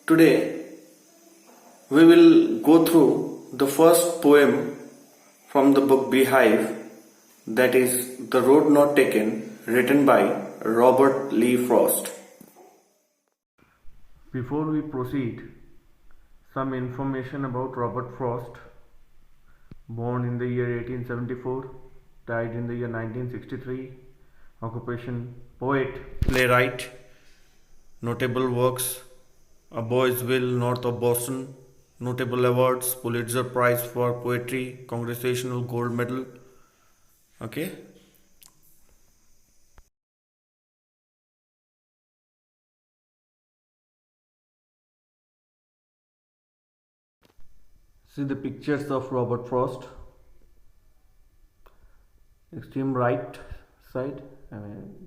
Today we will go through the first poem from the book Beehive, that is The Road Not Taken, written by Robert Lee Frost. Before we proceed, some information about Robert Frost. Born in the year 1874, died in the year 1963. Occupation poet, playwright. Notable works: A Boy's Will North of Boston. Notable awards: Pulitzer Prize for Poetry, Congressional Gold Medal. Okay. See the pictures of Robert Frost. Extreme right side,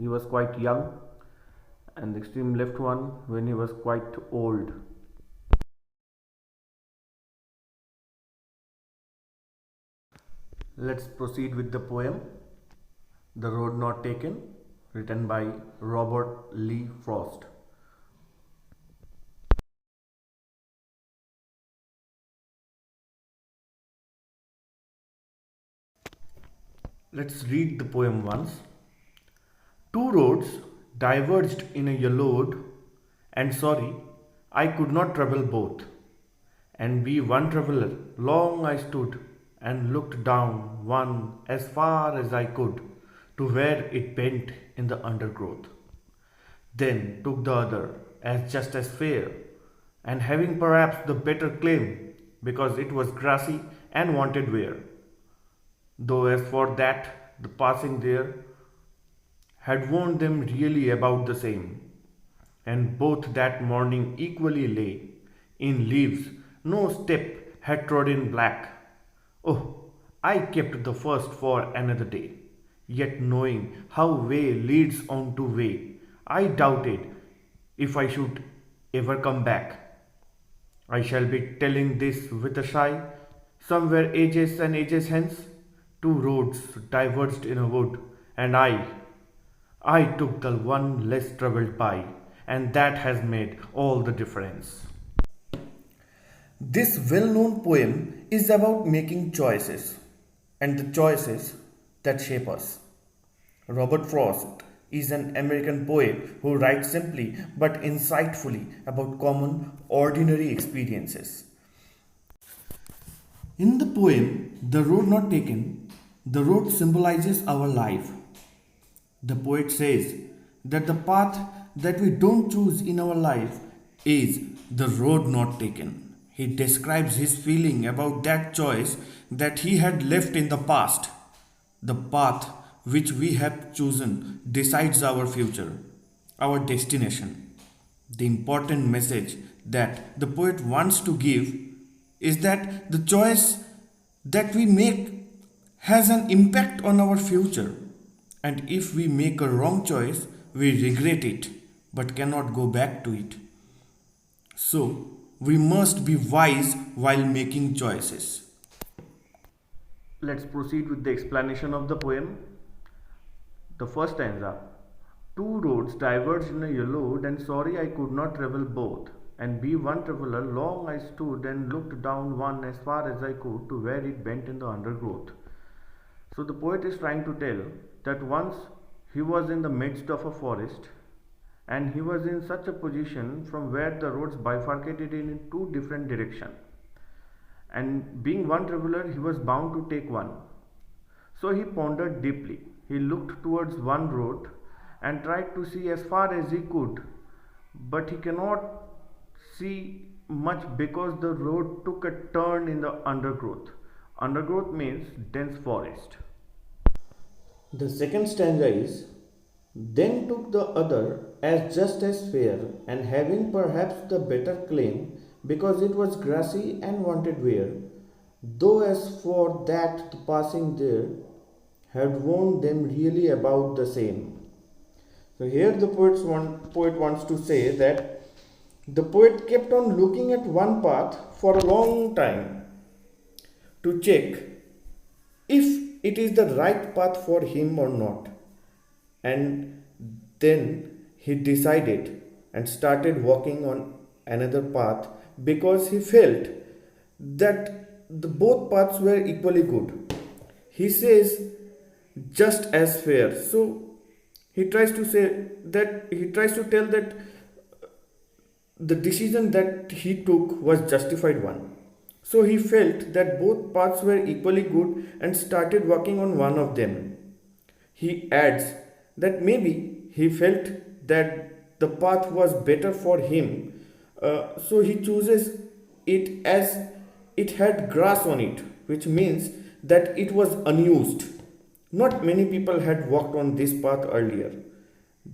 he was quite young, and the extreme left one when he was quite old. Let's proceed with the poem The Road Not Taken, written by Robert Lee Frost. Let's read the poem once. Two roads diverged in a yellowwood, and sorry, I could not travel both. And be one traveller, long I stood and looked down one as far as I could to where it bent in the undergrowth. Then took the other as just as fair, and having perhaps the better claim, because it was grassy and wanted wear. Though as for that, the passing there had warned them really about the same, and both that morning equally lay in leaves, no step had trodden black. Oh, I kept the first for another day, yet knowing how way leads on to way, I doubted if I should ever come back. I shall be telling this with a sigh, somewhere ages and ages hence. Two roads diverged in a wood, and I took the one less travelled by, and that has made all the difference. This well known poem is about making choices, and the choices that shape us. Robert Frost is an American poet who writes simply but insightfully about common, ordinary experiences. In the poem, The Road Not Taken, the road symbolizes our life. The poet says that the path that we don't choose in our life is the road not taken. He describes his feeling about that choice that he had left in the past. The path which we have chosen decides our future, our destination. The important message that the poet wants to give is that the choice that we make has an impact on our future, and if we make a wrong choice, we regret it but cannot go back to it. So, we must be wise while making choices. Let's proceed with the explanation of the poem. The first stanza. Two roads diverged in a yellow wood, and sorry I could not travel both. And be one traveller, long I stood and looked down one as far as I could to where it bent in the undergrowth. So the poet is trying to tell that once he was in the midst of a forest, and he was in such a position from where the roads bifurcated in two different directions. And being one traveller, he was bound to take one. So he pondered deeply. He looked towards one road and tried to see as far as he could, but he cannot see much because the road took a turn in the undergrowth. Undergrowth means dense forest. The second stanza is, then took the other as just as fair, and having perhaps the better claim, because it was grassy and wanted wear. Though as for that the passing there had warned them really about the same. So here the poet wants to say that the poet kept on looking at one path for a long time to check if it is the right path for him or not. And then he decided and started walking on another path because he felt that the both paths were equally good. He says just as fair. So he tries to tell that the decision that he took was justified one. So he felt that both paths were equally good and started working on one of them. He adds that maybe he felt that the path was better for him, so he chooses it as it had grass on it, which means that it was unused. Not many people had walked on this path earlier.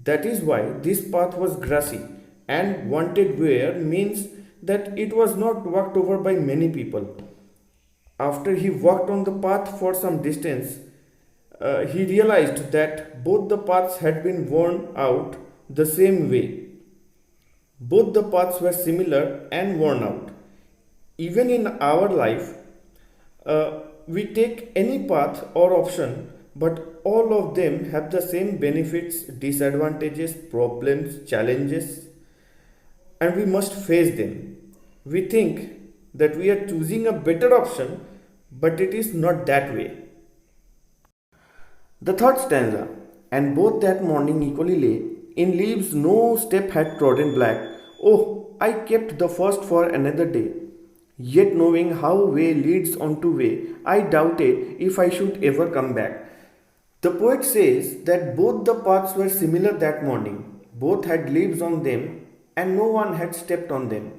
That is why this path was grassy, and wanted wear means that it was not walked over by many people. After he walked on the path for some distance, he realized that both the paths had been worn out the same way. Both the paths were similar and worn out. Even in our life, we take any path or option, but all of them have the same benefits, disadvantages, problems, challenges, and we must face them. We think that we are choosing a better option, but it is not that way. The third stanza, and both that morning equally lay, in leaves no step had trodden black. Oh, I kept the first for another day. Yet knowing how way leads on to way, I doubted if I should ever come back. The poet says that both the paths were similar that morning. Both had leaves on them, and no one had stepped on them.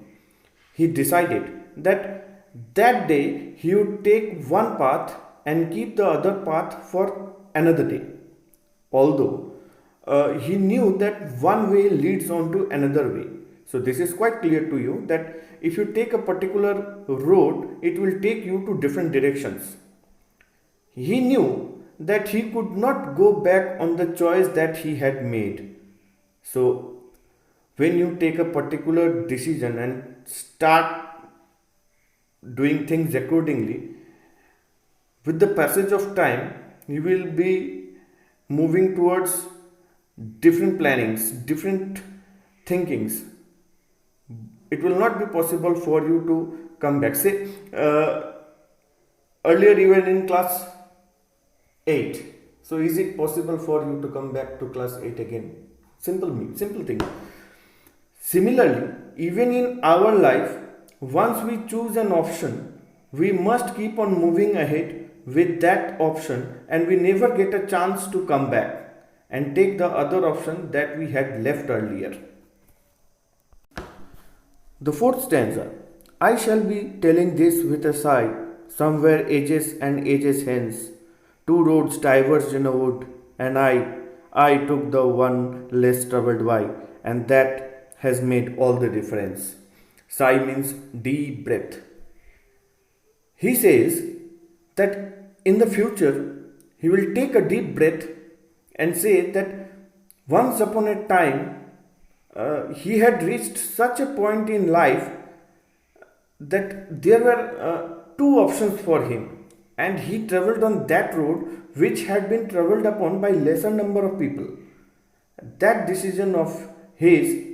He decided that day he would take one path and keep the other path for another day. Although he knew that one way leads on to another way. So this is quite clear to you that if you take a particular road, it will take you to different directions. He knew that he could not go back on the choice that he had made. So when you take a particular decision and start doing things accordingly, with the passage of time, you will be moving towards different plannings, different thinkings. It will not be possible for you to come back. Say, earlier you were in class 8. So is it possible for you to come back to class 8 again? Simple thing. Similarly, even in our life, once we choose an option, we must keep on moving ahead with that option, and we never get a chance to come back and take the other option that we had left earlier. The fourth stanza, I shall be telling this with a sigh, somewhere ages and ages hence. Two roads diverged in a wood, and I took the one less troubled by, and that has made all the difference. Sigh means deep breath. He says that in the future he will take a deep breath and say that once upon a time he had reached such a point in life that there were two options for him, and he traveled on that road which had been traveled upon by lesser number of people. That decision of his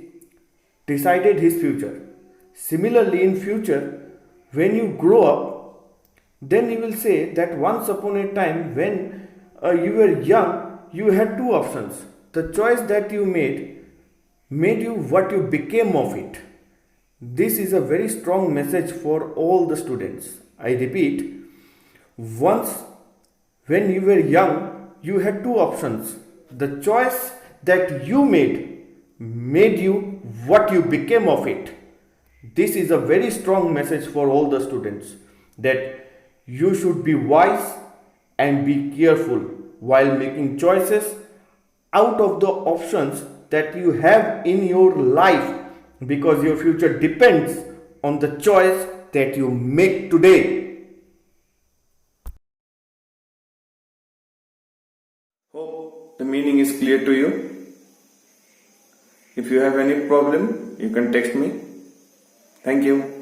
decided his future. Similarly, in future, when you grow up, then you will say that once upon a time when you were young, you had two options. The choice that you made you what you became of it. This is a very strong message for all the students. I repeat, once when you were young, you had two options. The choice that you made you what you became of it. This is a very strong message for all the students that you should be wise and be careful while making choices out of the options that you have in your life, because your future depends on the choice that you make today. Hope the meaning is clear to you. If you have any problem, you can text me. Thank you.